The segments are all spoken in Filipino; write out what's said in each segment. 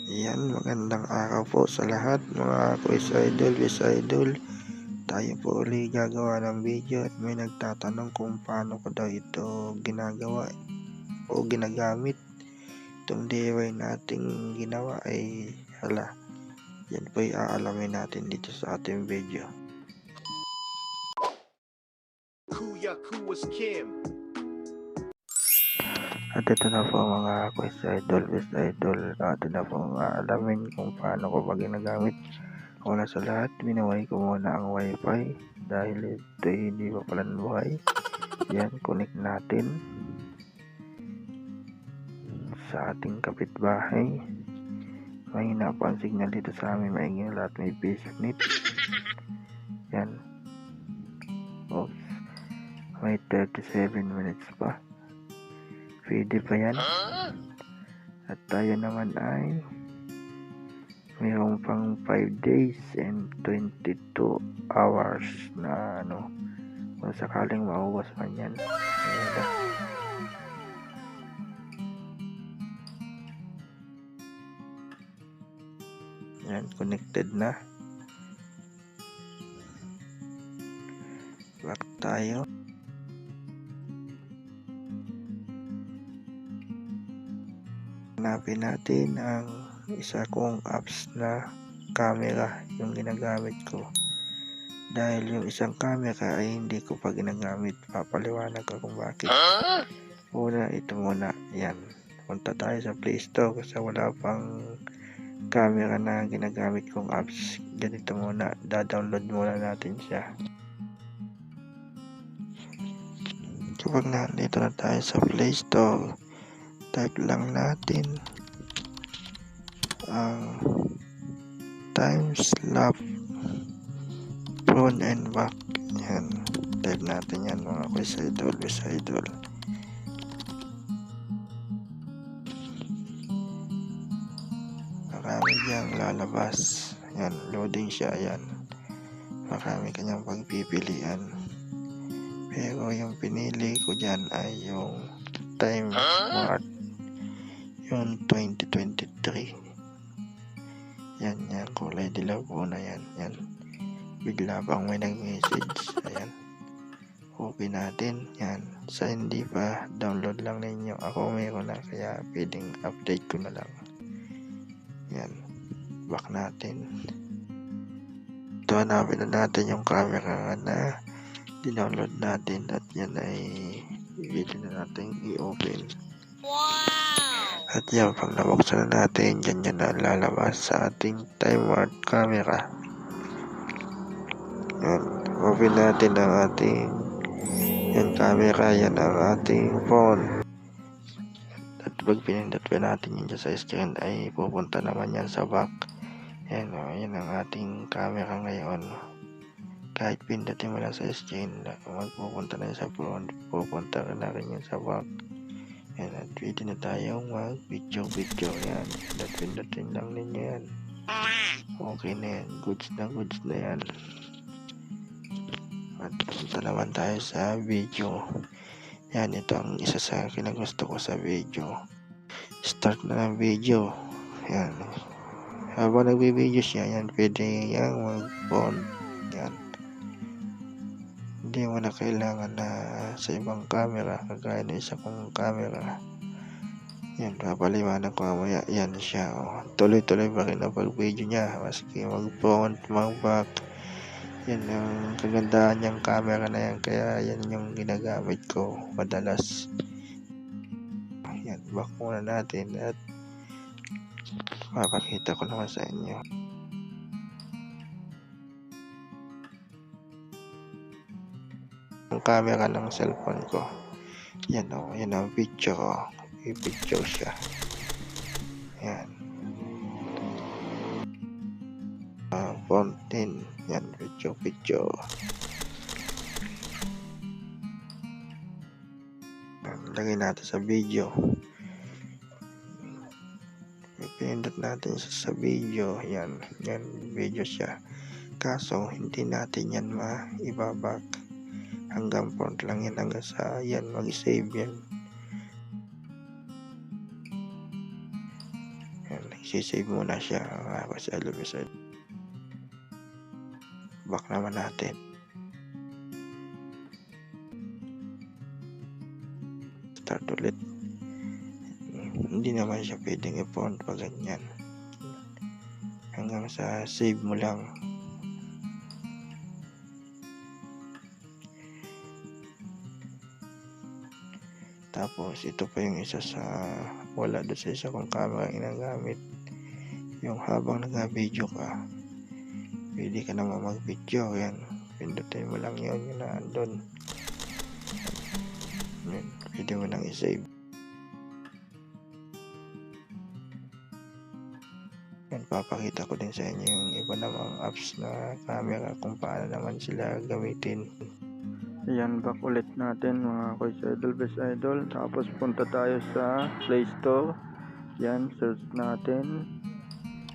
Yan, magandang araw po sa lahat mga quiz idol, wish idol. Tayo po uli gagawa ng video at may nagtatanong kung paano ko daw ito ginagawa o ginagamit. Itong DIY nating ginawa ay yan po ay aalamin natin dito sa ating video. At ito na po mga quiz idol, wish idol. At ito na po aalamin kung paano ko ba ginagamit. Una sa lahat, binuhay ko muna ang wifi dahil ito hindi pa pala buhay. Yan, connect natin sa ating kapitbahay. Mahina po ang signal dito sa amin, maingay lahat, may bisnet. Yan. Oops. May 37 minutes pa. Pwede pa yan. At tayo naman ay mayroong pang 5 days and 22 hours na kung sakaling maubos man yan. Ayan na. Yan, connected na. Back tayo. Hanapin natin ang isa kong apps na camera yung ginagamit ko. Dahil yung isang camera ay hindi ko pa ginagamit, papaliwanag ko kung bakit. Una, ito muna. Yan. Punta tayo sa Play Store kasi wala pang camera na ginagamit kong apps. Ganito muna. Da-download muna natin siya. Kapag nandito na tayo sa Play Store, type lang natin ang time-lapse front and back. Yan. Type natin yan mga quiz idol, wish idol. Marami diyang lalabas. Yan, loading siya. Yan. Marami kanyang pagpipilian. Pero yung pinili ko dyan ay yung time smart. Yung 2023. Yan, kulay dilaw po na yan. Yan. Bigla pang may nag-message. Ayan. Open natin. Yan. Sa hindi pa, download lang ninyo. Ako meron na, kaya pwedeng update ko na lang. Yan. Back natin. Ito, hanapin na natin yung camera na dinownload natin. At yan ay video na natin i-open. Wow! At yan, pag nabuksan na natin, yan na lalabas sa ating time-warp camera. Yan. Open natin ang ating yung camera. Yan ang ating phone. At pag pinindot pa natin yun sa screen ay pupunta naman yan sa back. Yan o, yan ang ating camera ngayon. Kahit pindutin mo lang sa screen, magpupunta na sa front, pupunta na rin yan sa back. Yan, at pwede na tayong mag-video. Yan, at pindutin lang ninyo yan. Okay na yan, goods na yan. At punta naman tayo sa video. Yan, ito ang isa sa kinagusto ko sa video. Start na ng video. Yan. Habang nagbe-video siya, yan, pwede yan mag-phone. Yan. Hindi mo na kailangan na sa ibang camera, kagaya na isa kong camera. Yan, papaliwanag ko mamaya. Yan siya. Oh. Tuloy-tuloy pa rin ang pag-video niya. Maski mag-front, mag-back. Yan ang kagandahan niyang camera na yan. Kaya yan yung ginagamit ko madalas. Yan, back muna natin at mapakita ko naman sa inyo. Ang camera ng cellphone ko. Yan o, yan ang picture ko. I-picture siya. Yan. Fontaine. Yan, picture. Lagay natin sa video. Pinindot natin sa video. Yan, video siya. Kaso, hindi natin yan maibabak. Hanggang front lang yan, hanggang sa yan, mag-save yan. magsisave muna siya. Kasi back naman natin. Start ulit. Hindi naman siya pwedeng i-pawn pag ganyan. Hanggang sa save mo lang. Tapos ito pa yung isa sa wala doon sa isa kong camera ginagamit. Yung habang nag-video ka, pwede ka naman mag-video. Yan, pindutin mo lang yun yung naandun. Yan, pwede mo nang i-save. Yan, papakita ko din sa inyo yung iba namang apps na camera kung paano naman sila gamitin. Yan, back ulit natin mga Kois Idol, Best Idol. Tapos punta tayo sa Play Store. Yan, search natin.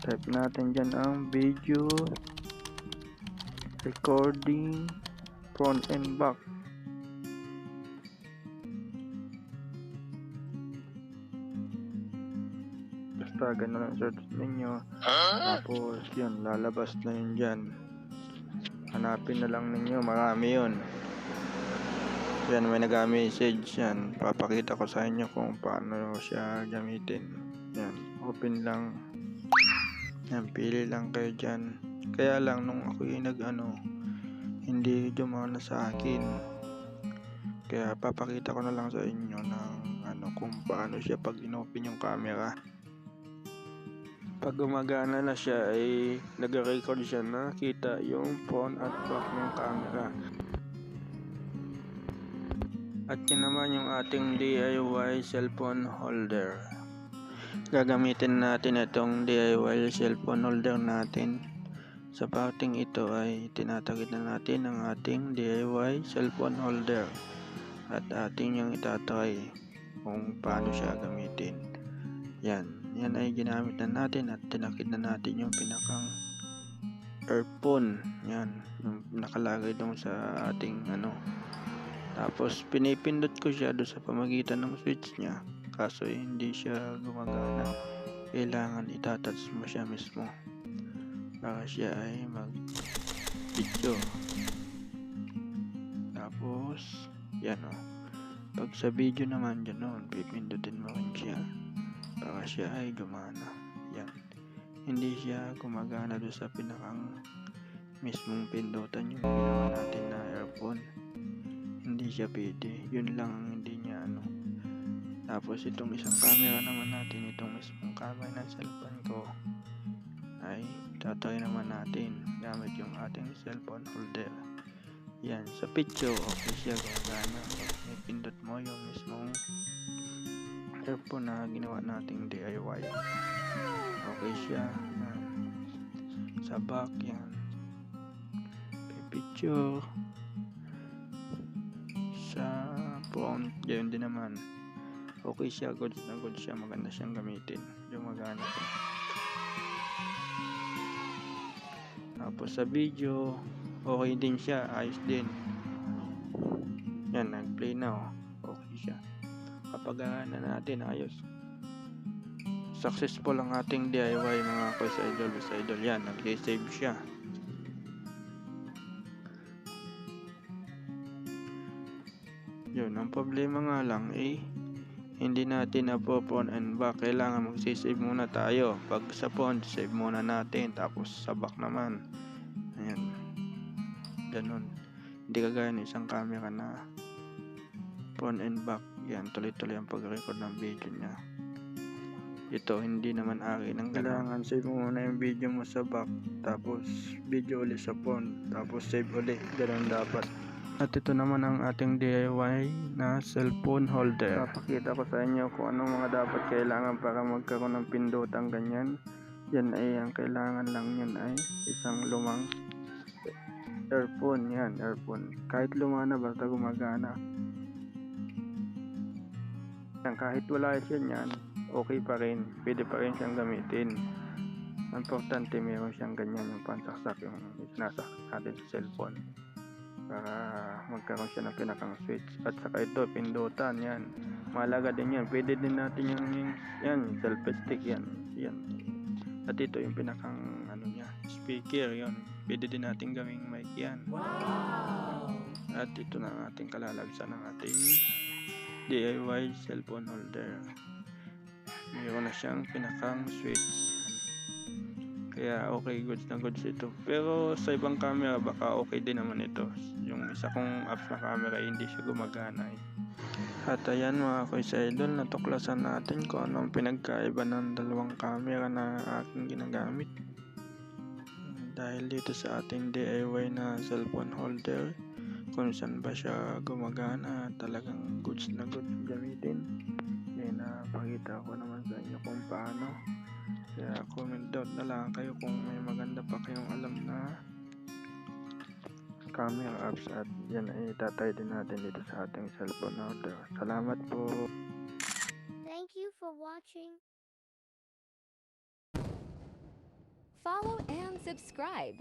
Type natin dyan ang video recording front and back. Basta ganun ang search ninyo. Tapos yun, lalabas na yun dyan. Hanapin na lang ninyo, marami yun. Yan, may nag-message yan. Papakita ko sa inyo kung paano siya gamitin. Yan, open lang. Yan, pili lang kayo dyan. Kaya lang nung ako yung hindi dumana sa akin. Kaya papakita ko na lang sa inyo ng kung paano siya pag inopen yung camera. Pag gumagana na siya ay nag-record siya na kita yung front at back ng camera. At yun naman yung ating DIY cellphone holder. Gagamitin natin itong DIY cellphone holder natin. Sa parting ito ay tinatagid na natin ang ating DIY cellphone holder. At ating yung itatry kung paano siya gamitin. Yan ay ginamit na natin at tinakid na natin yung pinakang earphone. Yan, yung nakalagay doon sa ating Tapos pinipindot ko siya doon sa pamagitan ng switch niya. Kaso hindi siya gumagana. Kailangan itatouch mo siya mismo para siya ay mag-video. Tapos yan pag sa video naman dyan pipindutin mo rin siya para siya ay gumana. Yan, hindi siya gumagana doon sa pinakang mismong pindutan yung ginawa natin na earphone. Hindi siya pwede, yun lang ang hindi niya Tapos itong isang camera naman natin, itong mismong camera ng cellphone ko ay tatry naman natin gamit yung ating cellphone holder. Yan, sa picture okay siya gumagana. Pag pindot mo yung mismong earphone na ginawa nating DIY, okay siya. Sa back yan, picture. Sa front, gayon din naman. Okay siya, good na good siya, maganda siyang gamitin. Gumagana siya. Tapos sa video, okay din siya, ayos din. Yan, nag-play na okay siya. Kapag natin, ayos. Successful ang ating DIY mga Kois Idol, Best Idol. Yan, nag-save siya. Yun, ang problema nga lang hindi natin na po phone and back. Kailangan magsisave muna tayo. Pag sa phone, save muna natin. Tapos sa back naman, ayan, ganun. Hindi kagaya ng isang camera na phone and back. Yan, tuloy-tuloy ang pag-record ng video niya. Ito, hindi naman akin ang kailangan. Save mo muna yung video mo sa back, tapos video ulit sa phone, tapos save ulit. Ganun dapat. At ito naman ang ating DIY na cellphone holder. Papakita ko sa inyo kung anong mga dapat kailangan para magkaroon ng pindotang ganyan. Yan ay ang kailangan lang yan ay isang lumang earphone. Yan, earphone. Kahit luma na basta gumagana. Yan, kahit wala siya yan, okay pa rin. Pwede pa rin siyang gamitin. Importante meron siyang ganyan yung pansaksak yung nasa natin sa cellphone, para magkaroon siya ng pinakang switch. At saka ito, pindutan, yan, mahalaga din yan. Pwede din natin yung yan, selfie stick, yan, At ito yung pinakang ano niya, speaker yon. Pwede din natin gawing mic yan. At ito na ang ating kalalagsan ng ating DIY cellphone holder. Mayroon na siyang pinakang switch. Kaya okay, goods na goods ito. Pero sa ibang camera baka okay din naman ito. Yung isa kong apps na camera hindi siya gumagana eh. At ayan mga Kuis Idol, natuklasan natin kung anong pinagkaiba ng dalawang camera na aking ginagamit. Dahil dito sa ating DIY na cellphone holder, kung saan ba siya gumagana, talagang goods na goods gamitin. Kaya napakita ko naman sa inyo kung paano. Kaya comment down na lang kayo kung may maganda pa kayong alam na camera apps, at yan ay itatry din natin dito sa ating cellphone holder. Salamat po. Thank you for watching. Follow and subscribe.